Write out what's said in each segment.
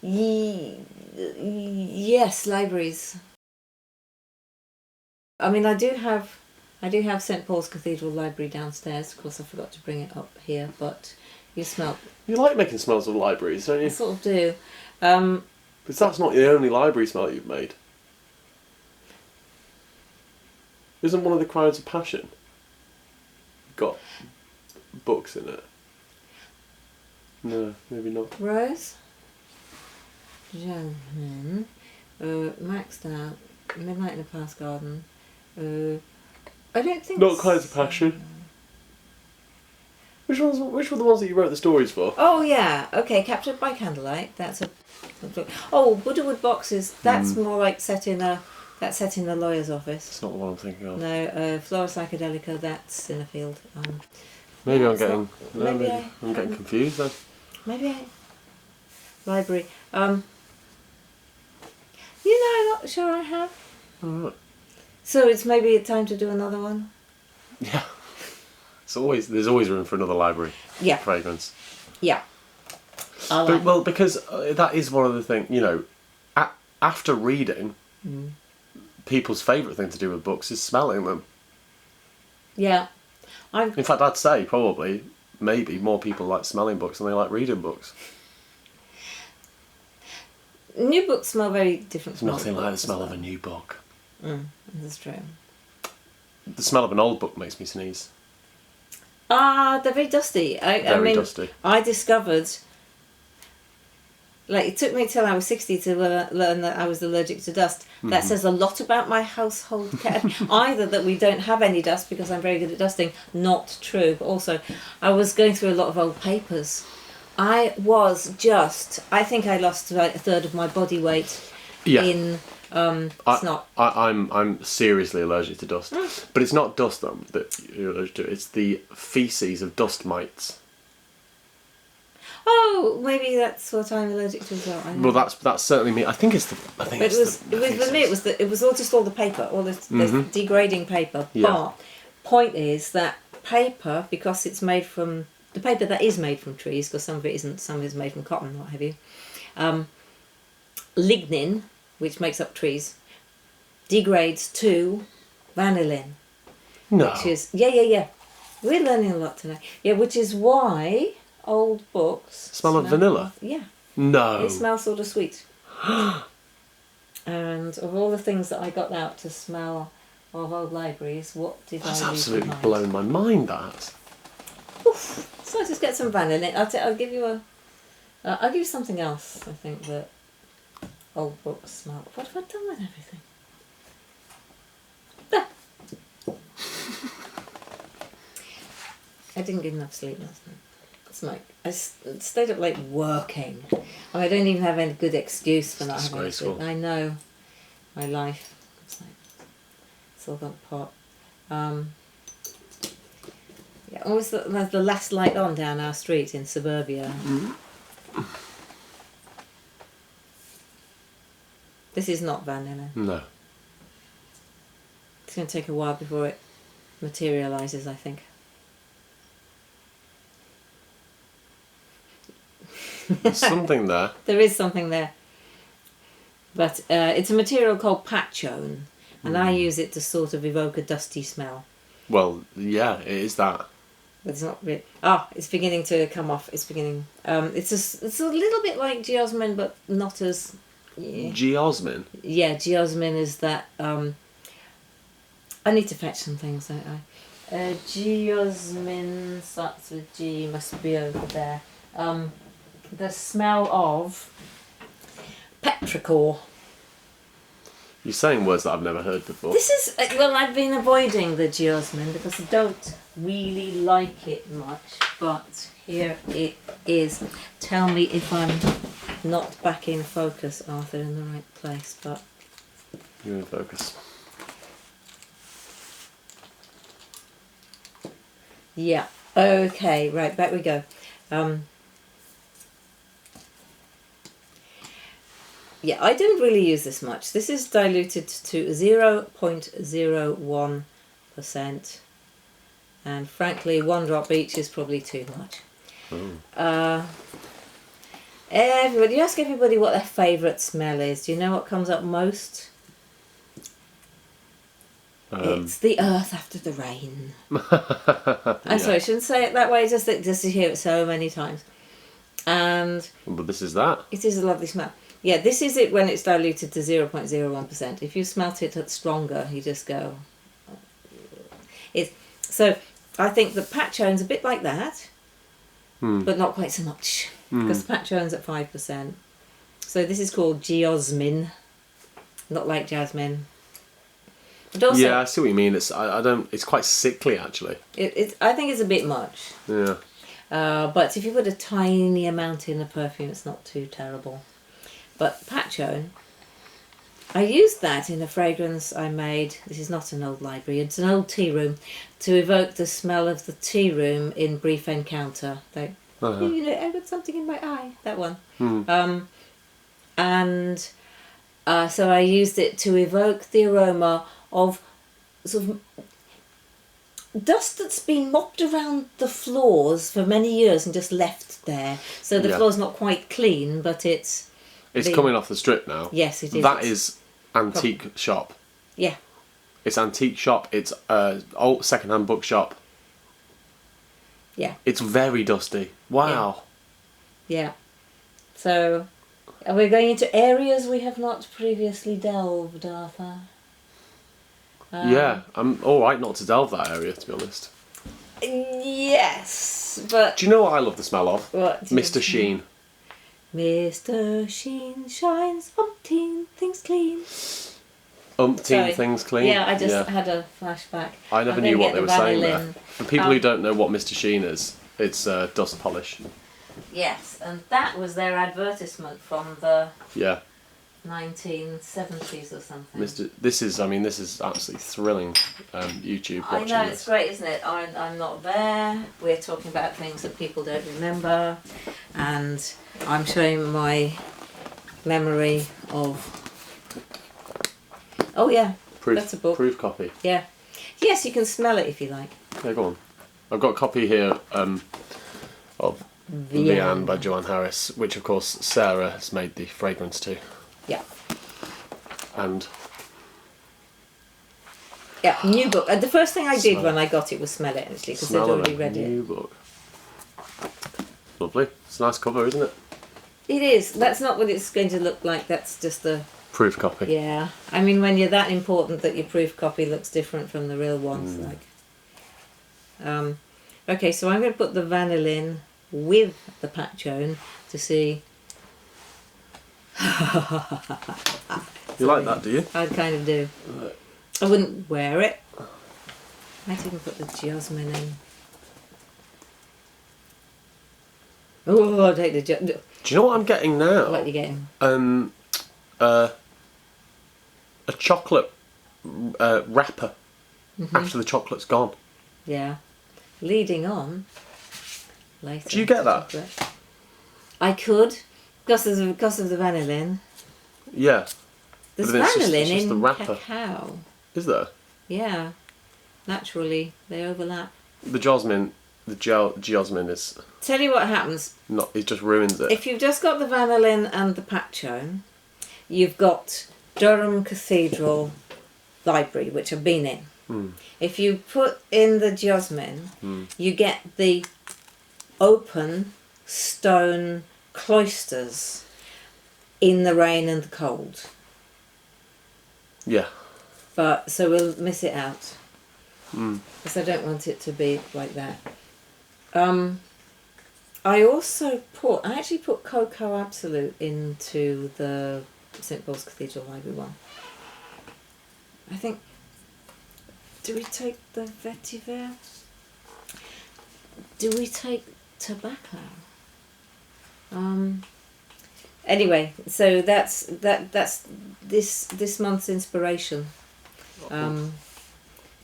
Yes, libraries. I mean, I do have St Paul's Cathedral Library downstairs. Of course, I forgot to bring it up here, but you smell. You like making smells of libraries, don't you? I sort of do. Because that's not the only library smell you've made. Isn't one of the crowds of passion got books in it? No, maybe not. Rose, Geosmine, Maxed Out, Midnight in the Past Garden. I don't think. Not Crimes of Passion. Which were the ones that you wrote the stories for? Oh yeah, okay. Captured by Candlelight. That's a. Oh, Buddhawood Boxes. That's more like set in a lawyer's office. It's not the one I'm thinking of. No, Flora Psychedelica. That's in a field. Maybe I'm getting. I'm getting confused then. Maybe library. I'm not sure I have. Alright. So it's maybe time to do another one. Yeah. There's always room for another library. Yeah. Fragrance. Yeah. Well, because that is one of the things, after reading, people's favourite thing to do with books is smelling them. Yeah. In fact, I'd say probably, maybe, more people like smelling books than they like reading books. New books smell very different. There's nothing like the smell of a new book. That's true. The smell of an old book makes me sneeze. They're very dusty. I mean, dusty. I discovered, it took me till I was 60 to learn that I was allergic to dust. That says a lot about my household care. Either that we don't have any dust because I'm very good at dusting, not true. But also, I was going through a lot of old papers. I think I lost about a third of my body weight in... I'm seriously allergic to dust, but it's not dust that you're allergic to. It's the feces of dust mites. Oh, maybe that's what I'm allergic to as well. I know. Well, that's certainly me. I think it's the. I think it's the. For me, it was all just all the paper, all this degrading paper. Yeah. But point is that paper, because it's made from the paper that is made from trees, because some of it isn't, some of it's made from cotton, what have you. Lignin, which makes up trees, degrades to vanillin. No. Which is yeah. We're learning a lot tonight. Yeah, which is why old books smell of vanilla. Yeah. No. They smell sort of sweet. And of all the things that I got out to smell of old libraries, what did That's I leave absolutely behind? blown my mind. That. Oof. So I just get some vanillin. I'll give you something else. I think that old books smell. What have I done with everything? There. I didn't get enough sleep last night. It's like I stayed up late working. And I don't even have any good excuse for not having sleep. I know my life. It's all gone pot. Yeah, almost the last light on down our street in suburbia. This is not vanilla. No. It's going to take a while before it materialises, I think. There's something there. There is something there. But it's a material called Patchone, and I use it to sort of evoke a dusty smell. Well, yeah, it is that. But it's not really... it's beginning to come off. It's beginning... it's a little bit like Geosmine, but not as... Yeah. Geosmine? Yeah, Geosmine is that... I need to fetch some things, don't I? Geosmine starts with G, must be over there. The smell of petrichor. You're saying words that I've never heard before. This is... I've been avoiding the Geosmine because I don't really like it much, but here it is. Tell me if I'm not back in focus, Arthur, in the right place, but... You're in focus. Yeah. Okay, right, back we go. Yeah, I don't really use this much. This is diluted to 0.01%. And frankly, 1 drop each is probably too much. Everybody, you ask everybody what their favourite smell is. Do you know what comes up most? It's the earth after the rain. I'm sorry, I shouldn't say it that way, just to hear it so many times. And but this is that. it is a lovely smell. Yeah, this is it when it's diluted to 0.01%. If you smelt it at stronger, you just go... So I think the Patchone's a bit like that, but not quite so much, because Patchone's at 5%. So this is called Geosmine, not like jasmine. But also, yeah, I see what you mean. It's It's quite sickly actually. I think it's a bit much. Yeah. But if you put a tiny amount in a perfume, it's not too terrible. But Patchone, I used that in a fragrance I made. This is not an old library, it's an old tea room, to evoke the smell of the tea room in Brief Encounter. Like, you know, I got something in my eye. That one. So I used it to evoke the aroma of sort of dust that's been mopped around the floors for many years and just left there. So the floor's not quite clean, but it's coming off the strip now. Yes, it is. That is antique shop. Yeah. It's antique shop. It's old second-hand bookshop. Yeah. It's very dusty. Wow. Yeah. So, we're going into areas we have not previously delved, Arthur. Yeah, I'm all right not to delve that area, to be honest. Yes, but... Do you know what I love the smell of? What? Mr. Sheen. Mr. Sheen shines umpteen things clean. Umpteen things clean? Yeah, I just had a flashback. I never knew what they were saying there. For people who don't know what Mr. Sheen is, it's dust polish. Yes, and that was their advertisement from the 1970s or something. This is absolutely thrilling YouTube watching. I know, this. it's great, isn't it? I'm not there. We're talking about things that people don't remember, and I'm showing my memory of... Oh yeah, that's a book. Proof copy. Yeah. Yes, you can smell it if you like. Yeah, go on. I've got a copy here of Vianne by Joanne Harris, which of course Sarah has made the fragrance to. Yeah. And... Yeah, new book. The first thing I did when I got it was smell it, actually, because I'd already read it. New book. Lovely. It's a nice cover, isn't it? It is. That's not what it's going to look like. That's just the... Proof copy. Yeah. I mean, when you're that important that your proof copy looks different from the real ones. Okay, so I'm going to put the vanillin with the Patchone to see... You like that, do you? I kind of do. I wouldn't wear it. Might even put the Geosmine in. Oh, I'll take the Do you know what I'm getting now? What are you getting? A chocolate wrapper after the chocolate's gone. Yeah. Leading on. Later. Do you get that? Chocolate. I could, because of the vanillin. Yeah. There's vanillin just the in wrapper. cacao. Is there? Yeah. Naturally, they overlap. The Geosmine is Tell you what happens. it just ruins it. If you've just got the vanillin and the Patchone, you've got Durham Cathedral Library, which I've been in. If you put in the Geosmine, you get the open stone cloisters in the rain and the cold. Yeah. But so we'll miss it out because I don't want it to be like that. I actually put Cocoa Absolute into the St Paul's Cathedral Library one. I think. Do we take the vetiver? Do we take tobacco? Anyway, so that's this month's inspiration.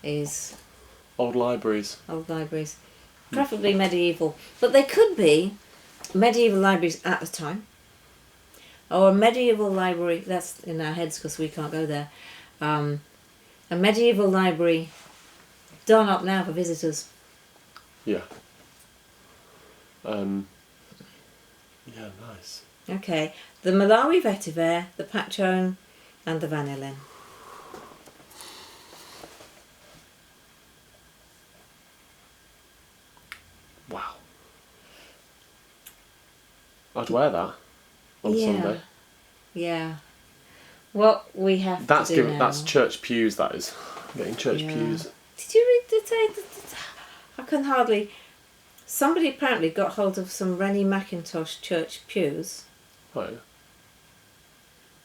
Is old libraries. Preferably medieval. But they could be medieval libraries at the time. Or a medieval library, that's in our heads because we can't go there. A medieval library done up now for visitors. Yeah. Yeah, nice. Okay, the Malawi vetiver, the Patchone, and the vanillin. Wow. I'd wear that on Sunday. Yeah. What we have to do now. That's church pews, that is. Getting church pews. Did you read the I can hardly... Somebody apparently got hold of some Rennie Mackintosh church pews. Oh.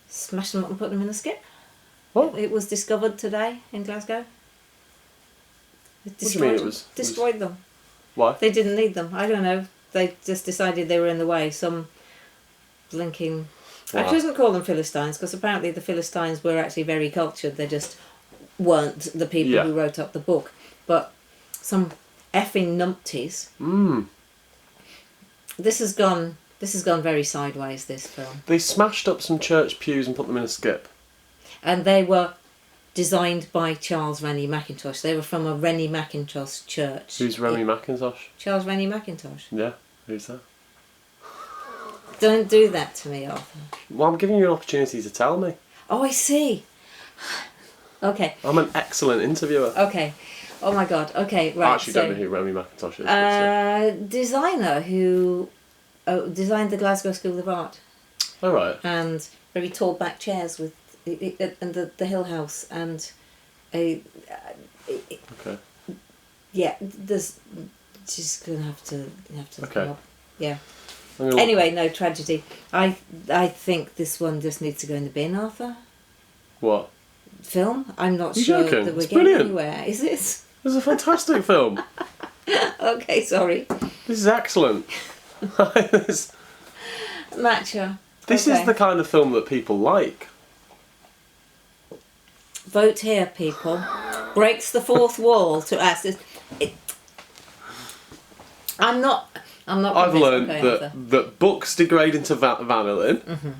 Smashed them up and put them in a skip. What? It was discovered today in Glasgow. What do you mean it was? Destroyed them. Why? They didn't need them. I don't know. They just decided they were in the way. Some blinking... Wow. I shouldn't call them Philistines, because apparently the Philistines were actually very cultured. They just weren't the people who wrote up the book. But some effing numpties. This has gone very sideways, this film. They smashed up some church pews and put them in a skip. And they were designed by Charles Rennie Mackintosh. They were from a Rennie Mackintosh church. Who's Rennie Mackintosh? Charles Rennie Mackintosh. Yeah, who's that? Don't do that to me, Arthur. Well, I'm giving you an opportunity to tell me. Oh, I see. Okay. I'm an excellent interviewer. Okay. Oh my God. Okay, right. I actually don't know who Rennie Mackintosh is. Designer who designed the Glasgow School of Art. Oh, right. And very tall back chairs with and the Hill House and a. Okay. Yeah, there's. She's gonna have to Okay. come up. Yeah. Anyway, no tragedy. I think this one just needs to go in the bin, Arthur. What? Film? I'm not You're sure joking. that we're It's getting brilliant. anywhere. Is it? It's a fantastic film. Okay, sorry. This is excellent. Matcha. This is the kind of film that people like. Vote here, people. Breaks the fourth wall to ask. I'm not. I've learned that books degrade into vanillin. Mm-hmm.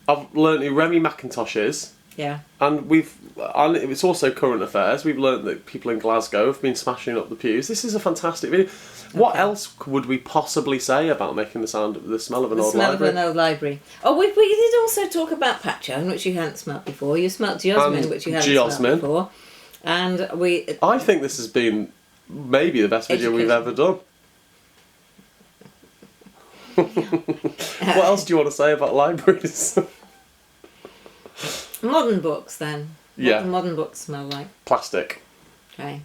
I've learned who Rennie Mackintosh is. Yeah. And it's also current affairs. We've learned that people in Glasgow have been smashing up the pews. This is a fantastic video. Okay. What else would we possibly say about making the smell of an old library? The smell of an old library. Oh, we did also talk about Patchone, which you hadn't smelt before. You smelt Geosmine, which you hadn't smelt before. And I think this has been maybe the best video we've ever done. What else do you want to say about libraries? Modern books, then. Yeah. What do modern books smell like? Plastic. Okay.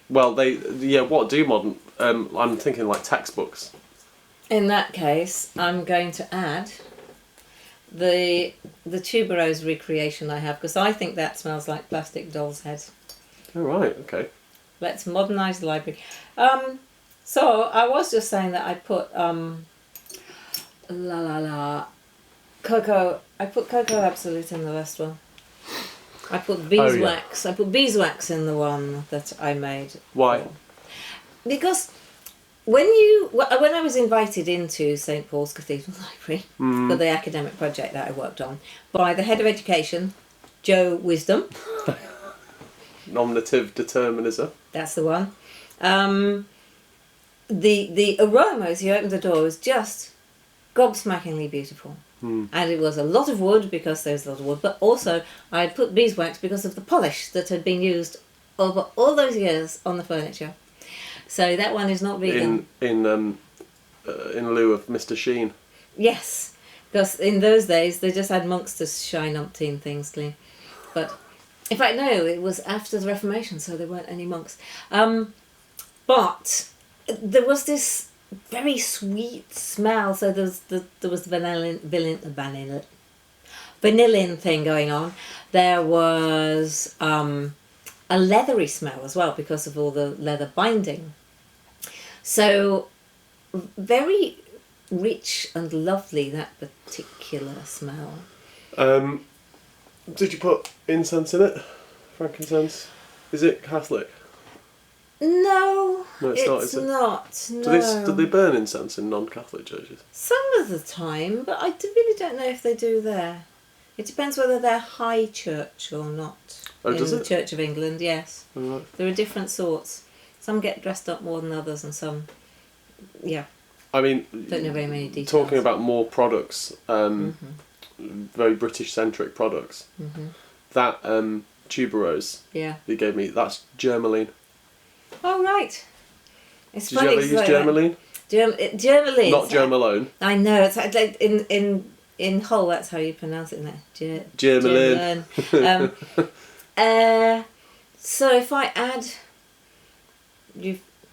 Well, what do modern... I'm thinking like textbooks. In that case, I'm going to add the tuberose recreation I have, because I think that smells like plastic doll's heads. Oh, right, okay. Let's modernise the library. So, I was just saying that I put... cocoa. I put cocoa absolute in the last one. I put beeswax. I put beeswax in the one that I made. Why? Because when I was invited into St Paul's Cathedral Library for the academic project that I worked on by the head of education, Joe Wisdom. Nominative determinism. That's the one. The aromas, you opened the door, was just gobsmackingly beautiful. And it was a lot of wood, because there's a lot of wood, but also I had put beeswax because of the polish that had been used over all those years on the furniture. So that one is not vegan. In lieu of Mr. Sheen. Yes, because in those days they just had monks to shine umpteen things clean. But in fact, no, it was after the Reformation, so there weren't any monks. But there was this very sweet smell. So there was vanillin thing going on. There was a leathery smell as well, because of all the leather binding. So very rich and lovely, that particular smell. Did you put incense in it? Frankincense? Is it Catholic? No, it's not. Is it? Not. No. Do they burn incense in non-Catholic churches? Some of the time, but I really don't know if they do there. It depends whether they're high church or not. Oh, does it? The Church of England, yes. Oh, right. There are different sorts. Some get dressed up more than others, and some, yeah. I mean, Don't know very many details. talking about more products, very British-centric products. That tuberose Yeah. that you gave me, that's germaline. Oh right. It's Did you funny. ever use germaline? Germaline. Not germalone. I know. It's like in Hull. That's how you pronounce it, isn't it? Germaline. So if I add,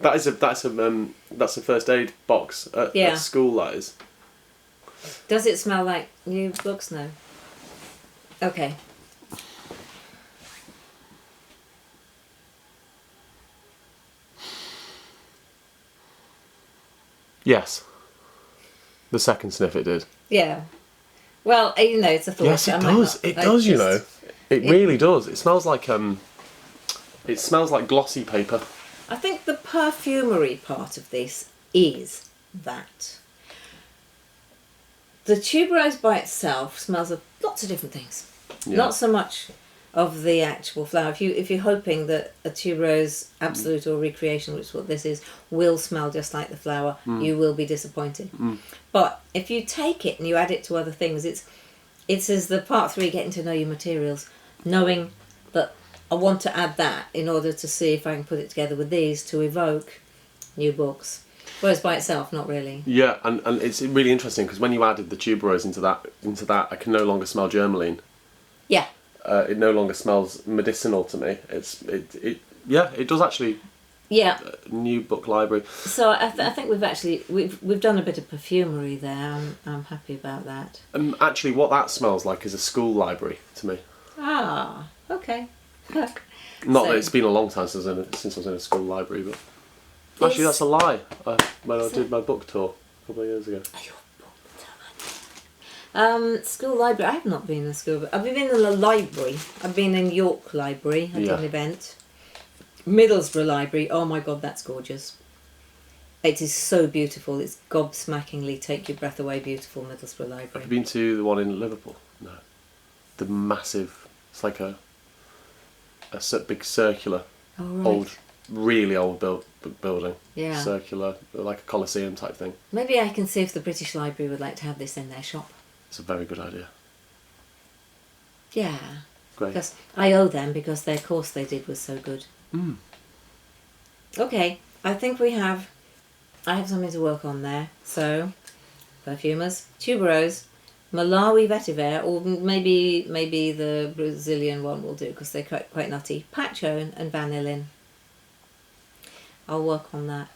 That's a first aid box at school. That is. does it smell like new books? No. Okay. Yes. The second sniff it did. Yeah. Well, it's a thought. Yes, it does. It does. It really does. It smells like glossy paper. I think the perfumery part of this is that the tuberose by itself smells of lots of different things. Yeah. Not so much of the actual flower. If you're hoping that a tuberose absolute or recreation, which is what this is, will smell just like the flower, you will be disappointed. But if you take it and you add it to other things, it's as the part 3, getting to know your materials, knowing that I want to add that in order to see if I can put it together with these to evoke new books. Whereas by itself, not really. Yeah, and it's really interesting because when you added the tuberose into that, I can no longer smell germaline. Yeah. It no longer smells medicinal to me. It does actually. Yeah. New book library. So I think we've done a bit of perfumery there. I'm happy about that. Actually, what that smells like is a school library to me. Ah, okay. Not that it's been a long time since I was in a school library, but actually that's a lie. When I did my book tour a couple of years ago. School library. I have not been in a school, but I've been in a library. I've been in York Library. I did an event. Middlesbrough Library. Oh my God, that's gorgeous. It is so beautiful. It's gobsmackingly take your breath away beautiful, Middlesbrough Library. Have you been to the one in Liverpool? No. The massive. It's like a big circular, really old building. Yeah. Circular, like a Colosseum type thing. Maybe I can see if the British Library would like to have this in their shop. It's a very good idea. Yeah. Great. Because I owe them because their course they did was so good. Okay, I think I have something to work on there. So, perfumers, tuberose, Malawi vetiver, or maybe the Brazilian one will do because they're quite nutty. Patchone and vanillin. I'll work on that.